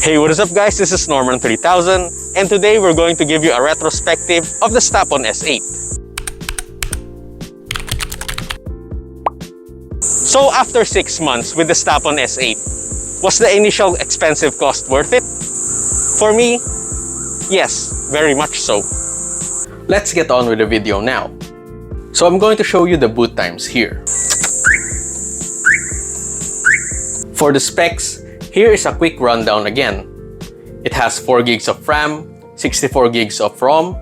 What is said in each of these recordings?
Hey, what is up guys? This is Norman 3000 and today we're going to give you a retrospective of the Stapon S8. So after 6 months with the Stapon S8, was the initial expensive cost worth it? For me, yes, very much so. Let's get on with the video now. So I'm going to show you the boot times here. For the specs, here is a quick rundown again. It has 4 gigs of RAM, 64 gigs of ROM,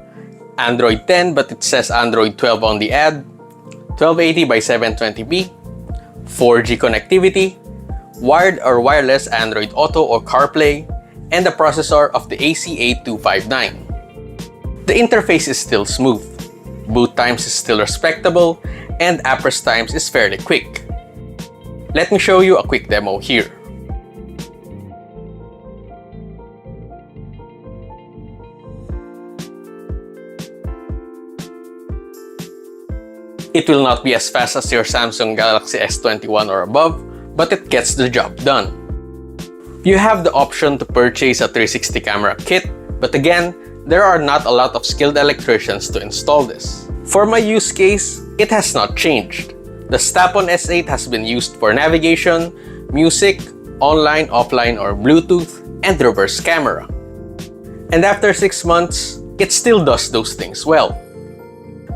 Android 10 but it says Android 12 on the ad, 1280 by 720p, 4G connectivity, wired or wireless Android Auto or CarPlay, and the processor of the AC8259. The interface is still smooth, boot times is still respectable, and app rest times is fairly quick. Let me show you a quick demo here. It will not be as fast as your Samsung Galaxy S21 or above, but it gets the job done. You have the option to purchase a 360 camera kit, but again, there are not a lot of skilled electricians to install this. For my use case, it has not changed. The Stapon S8 has been used for navigation, music, online, offline, or Bluetooth, and reverse camera. And after 6 months, it still does those things well.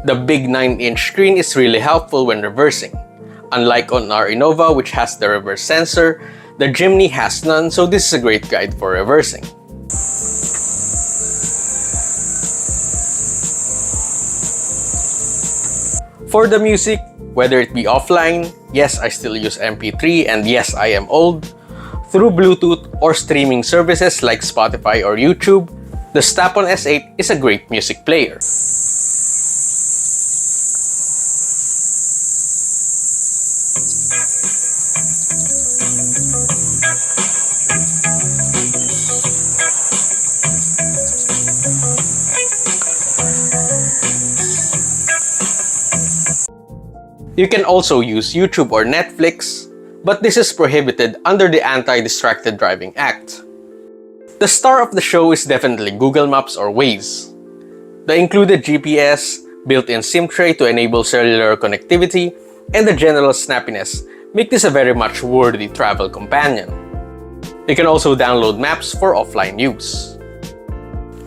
The big 9-inch screen is really helpful when reversing. Unlike on our Innova, which has the reverse sensor, the Jimny has none, so this is a great guide for reversing. For the music, whether it be offline, yes, I still use MP3, and yes, I am old, through Bluetooth or streaming services like Spotify or YouTube, the Stapon S8 is a great music player. You can also use YouTube or Netflix, but this is prohibited under the Anti-Distracted Driving Act. The star of the show is definitely Google Maps or Waze. The included GPS, built-in SIM tray to enable cellular connectivity, and the general snappiness make this a very much worthy travel companion. You can also download maps for offline use.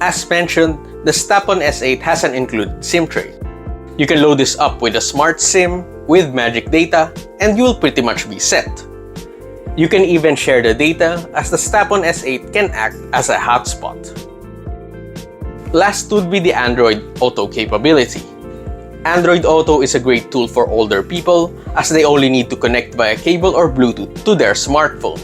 As mentioned, the Stapon S8 has an included SIM tray. You can load this up with a smart SIM, with magic data, and you'll pretty much be set. You can even share the data as the Stapon S8 can act as a hotspot. Last would be the Android Auto capability. Android Auto is a great tool for older people as they only need to connect via cable or Bluetooth to their smartphone.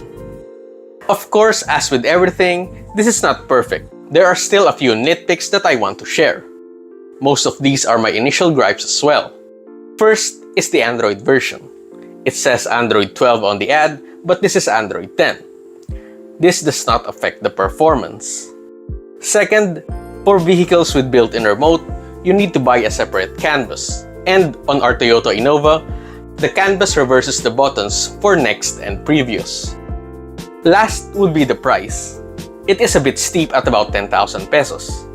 Of course, as with everything, this is not perfect. There are still a few nitpicks that I want to share. Most of these are my initial gripes as well. First is the Android version. It says Android 12 on the ad, but this is Android 10. This does not affect the performance. Second, for vehicles with built-in remote, you need to buy a separate canvas. And on our Toyota Innova, the canvas reverses the buttons for next and previous. Last would be the price. It is a bit steep at about 10,000 pesos.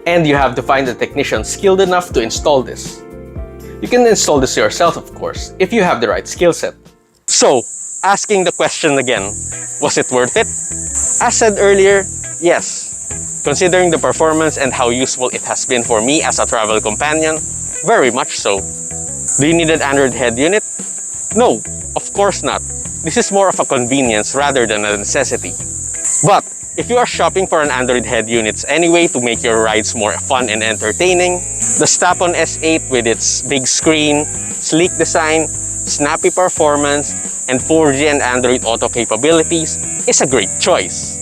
And you have to find a technician skilled enough to install this. You can install this yourself, of course, if you have the right skill set. So, asking the question again, was it worth it? As said earlier, yes. Considering the performance and how useful it has been for me as a travel companion, very much so. Do you need an Android head unit? No, of course not. This is more of a convenience rather than a necessity. But if you are shopping for an Android head units anyway to make your rides more fun and entertaining, the Stapon S8 with its big screen, sleek design, snappy performance, and 4G and Android Auto capabilities is a great choice.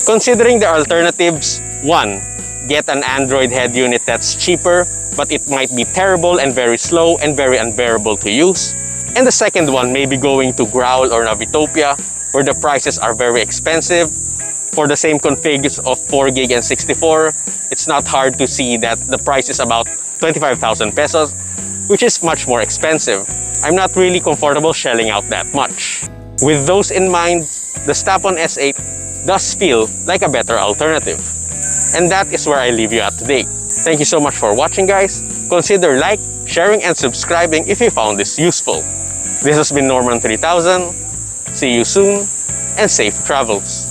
Considering the alternatives, 1. Get an Android head unit that's cheaper, but it might be terrible and very slow and very unbearable to use. And the second one may be going to Growl or Navitopia, where the prices are very expensive. For the same configs of 4 gig and 64, it's not hard to see that the price is about 25,000 pesos, which is much more expensive. I'm not really comfortable shelling out that much. With those in mind, the Stapon S8 does feel like a better alternative. And that is where I leave you at today. Thank you so much for watching, guys. Consider like, sharing, and subscribing if you found this useful. This has been Norman 3000. See you soon, and safe travels.